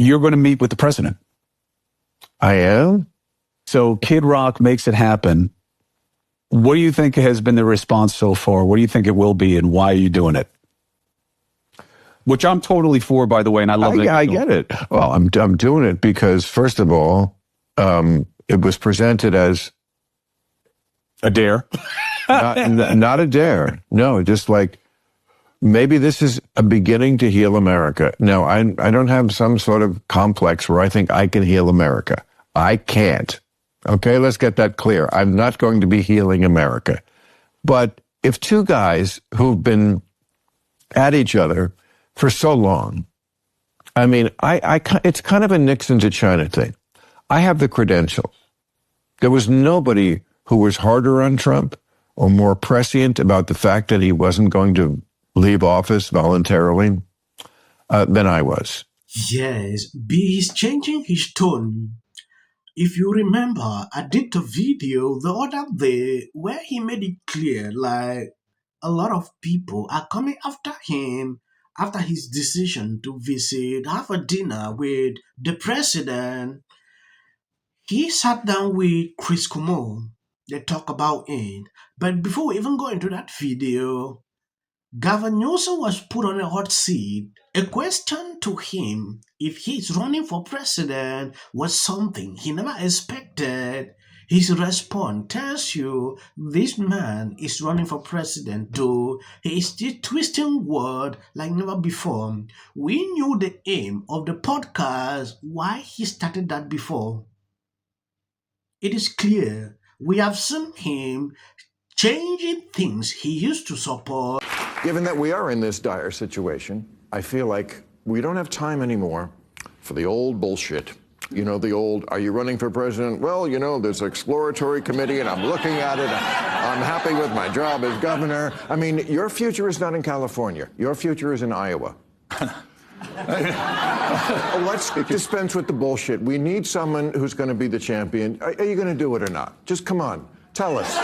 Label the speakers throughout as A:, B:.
A: you're going to meet with the president.
B: I am?
A: So Kid Rock makes it happen. What do you think has been the response so far? What do you think it will be, and why are you doing it? Which I'm totally for, by the way, and I love it.
B: I get it. Well, I'm doing it because, first of all, it was presented as
A: a dare.
B: not a dare. No, just like, maybe this is a beginning to heal America. No, I don't have some sort of complex where I think I can heal America. I can't. Okay, let's get that clear. I'm not going to be healing America. But if two guys who've been at each other for so long, I mean, it's kind of a Nixon to China thing. I have the credentials. There was nobody who was harder on Trump or more prescient about the fact that he wasn't going to leave office voluntarily than I was.
C: Yes, he's changing his tone. If you remember, I did a video the other day where he made it clear like a lot of people are coming after him after his decision to have a dinner with the president. He sat down with Chris Cuomo. They talk about it. But before we even go into that video, Gavin Newsom was put on a hot seat. A question to him if he's running for president was something he never expected. His response tells you this man is running for president, though he is still twisting word like never before. We knew the aim of the podcast, why he started that before. It is clear we have seen him changing things he used to support.
D: Given that we are in this dire situation, I feel like we don't have time anymore for the old bullshit. You know, the old, are you running for president? Well, you know, there's an exploratory committee and I'm looking at it. I'm happy with my job as governor. I mean, your future is not in California. Your future is in Iowa. Let's dispense with the bullshit. We need someone who's going to be the champion. Are you going to do it or not? Just come on. Tell us.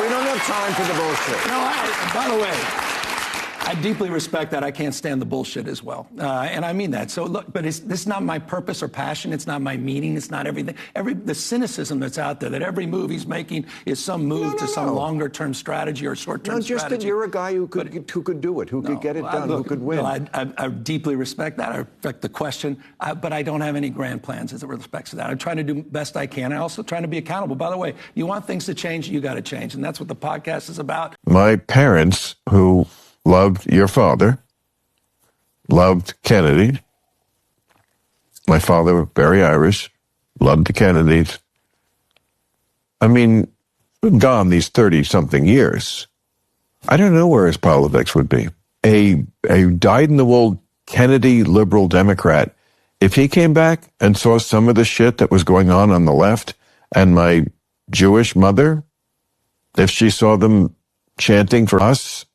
D: We don't have time for the bullshit.
E: No, by the way, I deeply respect that. I can't stand the bullshit as well. And I mean that. So look, but this is not my purpose or passion. It's not my meaning. It's not everything. The cynicism that's out there, that every move he's making is some move to some longer term strategy or short term strategy.
D: No, just that you're a guy who could do it, who could get it done, who could win.
E: I deeply respect that. I respect the question, but I don't have any grand plans as it respects to that. I'm trying to do the best I can. I'm also trying to be accountable. By the way, you want things to change, you got to change. And that's what the podcast is about.
B: My parents, who loved your father, loved Kennedy. My father, very Irish, loved the Kennedys. I mean, gone these 30-something years. I don't know where his politics would be. A dyed-in-the-wool Kennedy liberal Democrat, if he came back and saw some of the shit that was going on the left, and my Jewish mother, if she saw them chanting for us,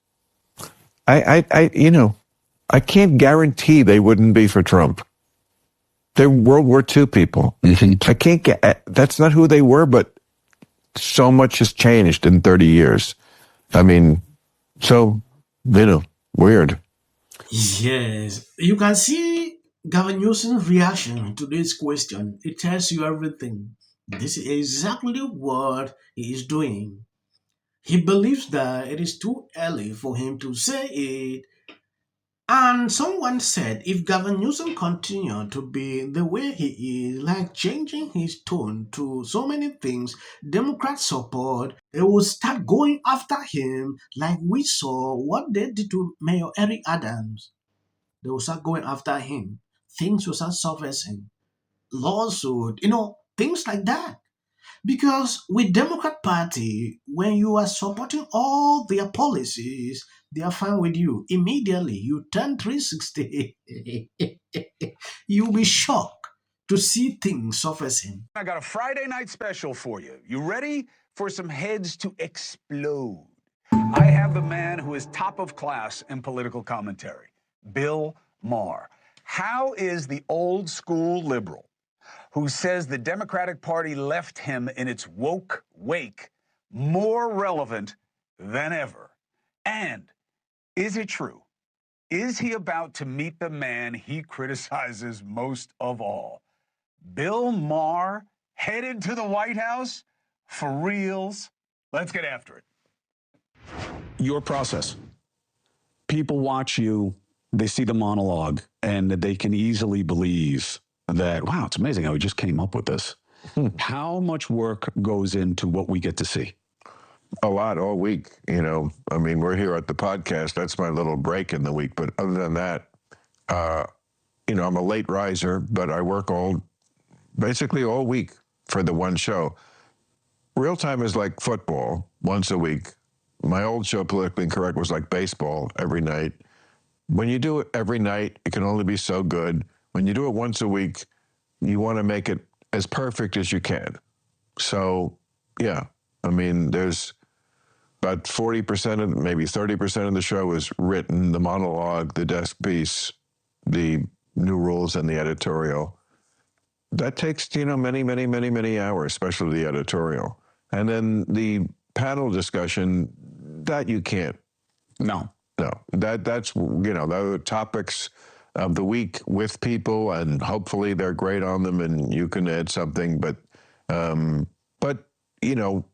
B: I can't guarantee they wouldn't be for Trump. They're World War II people. I can't that's not who they were, but so much has changed in 30 years. I mean, so, weird.
C: Yes, you can see Gavin Newsom's reaction to this question. It tells you everything. This is exactly what he is doing. He believes that it is too early for him to say it. And someone said if Gavin Newsom continued to be the way he is, like changing his tone to so many things Democrats support, they will start going after him like we saw what they did to Mayor Eric Adams. They will start going after him. Things will start surfacing. Lawsuit, things like that. Because with Democrat Party, when you are supporting all their policies, they are fine with you. Immediately, you turn 360. You'll be shocked to see things surfacing.
F: I got a Friday night special for you. You ready for some heads to explode? I have the man who is top of class in political commentary, Bill Maher. How is the old school liberal who says the Democratic Party left him in its woke wake more relevant than ever? And is it true Is he about to meet the man he criticizes most of all? Bill Maher headed to the White House? For reals? Let's get after it.
A: Your process. People watch you, they see the monologue, and they can easily believe that, wow, it's amazing how he just came up with this. How much work goes into what we get to see?
B: A lot all week, you know. I mean, we're here at the podcast. That's my little break in the week. But other than that, you know, I'm a late riser, but I work basically all week for the one show. Real time is like football once a week. My old show, Politically Incorrect, was like baseball every night. When you do it every night, it can only be so good. When you do it once a week, you want to make it as perfect as you can. So, yeah, I mean, there's about 40% of, maybe 30% of the show is written, the monologue, the desk piece, the new rules, and the editorial. That takes, you know, many, many, many, many hours, especially the editorial. And then the panel discussion, that you can't.
A: No.
B: That's, you know, the topics of the week with people, and hopefully they're great on them and you can add something. But, you know,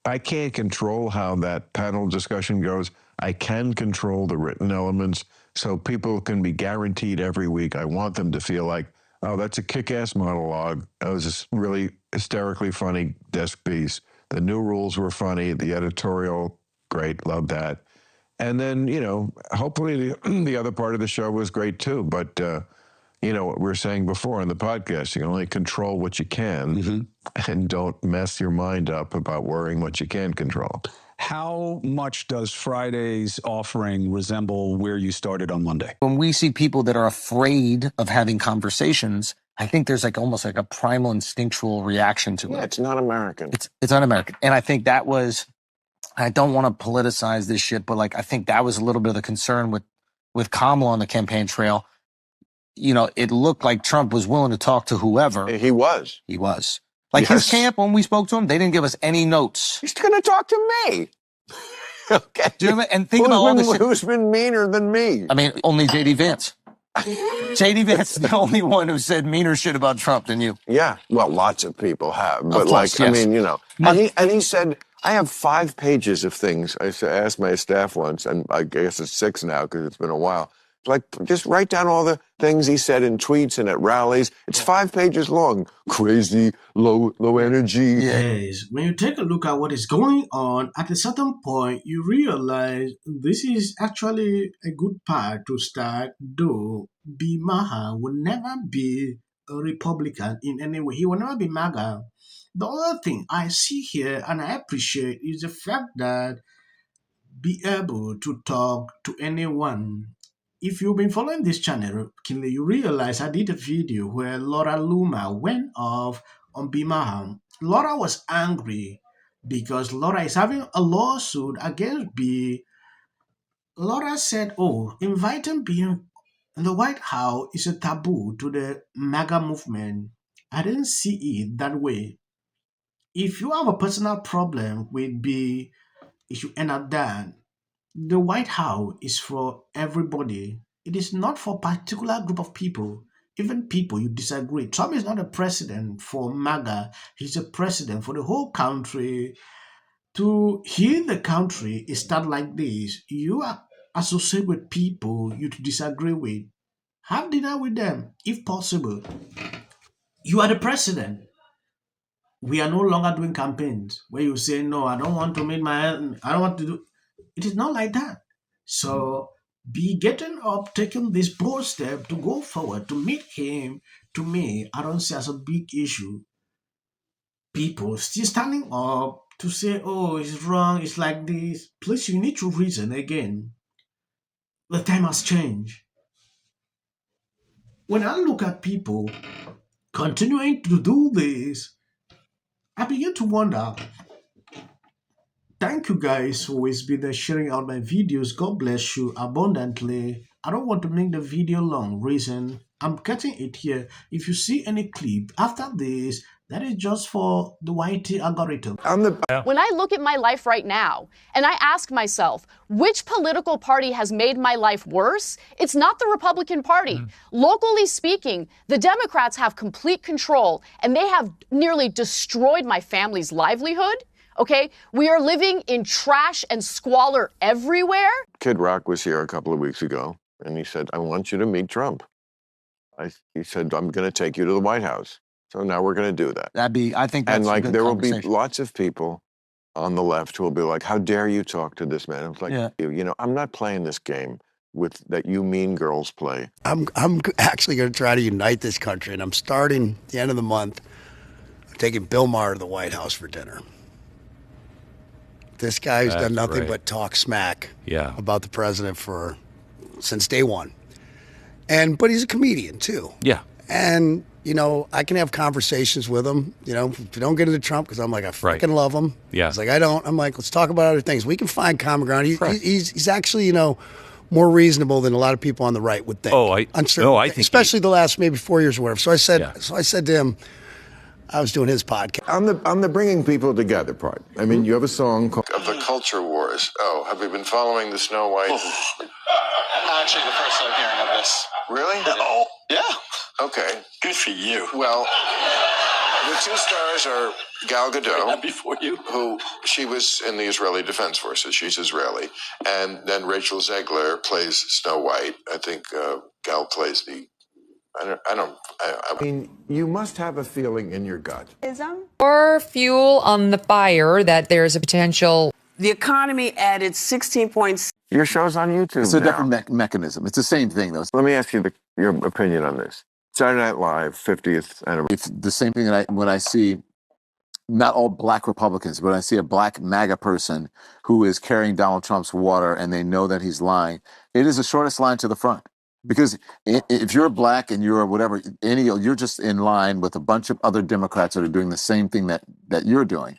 B: I can't control how that panel discussion goes. I can control the written elements, so people can be guaranteed every week. I want them to feel like, oh, that's a kick-ass monologue. That was a really hysterically funny desk piece. The new rules were funny. The editorial, great, love that. And then, you know, hopefully the other part of the show was great too. But, you know, what we were saying before on the podcast, you can only control what you can, and don't mess your mind up about worrying what you can control.
A: How much does Friday's offering resemble where you started on Monday?
G: When we see people that are afraid of having conversations, I think there's like almost like a primal instinctual reaction to it.
D: Yeah, it's not American.
G: It's un-American. And I think that was, I don't want to politicize this shit, but like I think that was a little bit of the concern with Kamala on the campaign trail. You know, it looked like Trump was willing to talk to whoever.
D: He was.
G: He was. Like his camp, when we spoke to him, they didn't give us any notes.
D: He's going to talk to me. Okay.
G: Do you know, and think about all this shit.
D: Who's been meaner than me?
G: I mean, only J.D. Vance. J.D. Vance is the only one who said meaner shit about Trump than you.
D: Yeah. Well, lots of people have. But
G: course,
D: like,
G: yes.
D: I mean, you know. And he said, I have 5 pages of things. I asked my staff once, and I guess it's 6 now because it's been a while. Like, just write down all the things he said in tweets and at rallies. It's 5 pages long. Crazy, low energy.
C: Yes, when you take a look at what is going on, at a certain point, you realize this is actually a good part to start, though Maher will never be a Republican in any way. He will never be MAGA. The other thing I see here and I appreciate is the fact that be able to talk to anyone. If you've been following this channel, Kinley, you realize I did a video where Laura Luma went off on Maher. Laura was angry because Laura is having a lawsuit against B. Laura said, oh, inviting B in the White House is a taboo to the MAGA movement. I didn't see it that way. If you have a personal problem with B, it should end up that. The White House is for everybody. It is not for a particular group of people, even people you disagree. Trump is not a president for MAGA. He's a president for the whole country. To heal the is start like this. You are associated with people you disagree with. Have dinner with them, if possible. You are the president. We are no longer doing campaigns where you say, no, I don't want to meet I don't want to do. It is not like that. So be getting up, taking this bold step to go forward, to meet him, to me, I don't see as a big issue. People still standing up to say, oh, it's wrong, it's like this. Please, you need to reason again. The time has changed. When I look at people continuing to do this, I begin to wonder. Thank you guys for always been there sharing out my videos. God bless you abundantly. I don't want to make the video long. Reason I'm cutting it here. If you see any clip after this, That is just for the YT algorithm.
H: When I look at my life right now and I ask myself, which political party has made my life worse? It's not the Republican Party. Locally speaking, the Democrats have complete control and they have nearly destroyed my family's livelihood. Okay, we are living in trash and squalor everywhere.
D: Kid Rock was here a couple of weeks ago, and he said, I want you to meet Trump. He said, I'm going to take you to the White House. So now we're going to do that.
G: I think that's
D: And
G: a
D: like,
G: good
D: there will be
G: conversation.
D: lots of people on the left who will be like, how dare you talk to this man? I was like,
G: Yeah.
D: you know, I'm not playing this game that you mean girls play.
I: I'm actually going to try to unite this country, and I'm starting the end of the month. I'm taking Bill Maher to the White House for dinner. This guy who's done nothing but talk smack about the president since day one. But he's a comedian too.
J: Yeah.
I: And, you know, I can have conversations with him, you know, if you don't get into Trump, because I'm like, I fucking love him.
J: Yeah.
I: He's like, I don't. I'm like, let's talk about other things. We can find common ground. He's actually, you know, more reasonable than a lot of people on the right would think.
J: I think
I: especially the last maybe 4 years or whatever. So I said to him, I was doing his podcast.
D: On the bringing people together part. I mean, you have a song called Of the Culture Wars. Oh, have you been following the Snow White?
K: Actually, the first time hearing of this.
D: Really?
K: No. Yeah.
D: Okay.
K: Good for you.
D: Well, the two stars are Gal Gadot,
K: Happy for you.
D: who she was in the Israeli Defense Forces. She's Israeli. And then Rachel Zegler plays Snow White. I think Gal plays the... I mean, you must have a feeling in your gut.
L: Or fuel on the fire that there's a potential.
M: The economy added 16 points.
D: Your show's on YouTube.
B: It's a
D: now.
B: different mechanism. It's the same thing, though.
D: Let me ask you your opinion on this. Saturday Night Live, 50th anniversary.
B: It's the same thing that when I see not all black Republicans, but I see a black MAGA person who is carrying Donald Trump's water and they know that he's lying. It is the shortest line to the front. Because if you're black and you're whatever, you're just in line with a bunch of other Democrats that are doing the same thing that you're doing.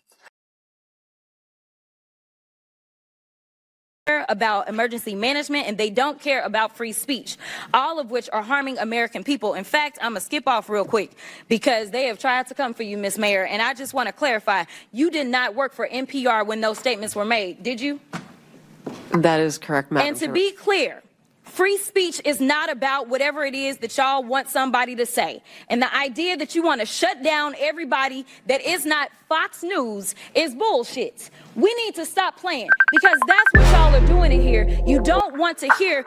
N: About emergency management, and they don't care about free speech, all of which are harming American people. In fact, I'm gonna skip off real quick because they have tried to come for you, Miss Mayor, and I just want to clarify, you did not work for NPR when those statements were made, did you?
M: That is correct, Madam
N: And to be clear, free speech is not about whatever it is that y'all want somebody to say. And the idea that you want to shut down everybody that is not Fox News is bullshit. We need to stop playing because that's what y'all are doing in here. You don't want to hear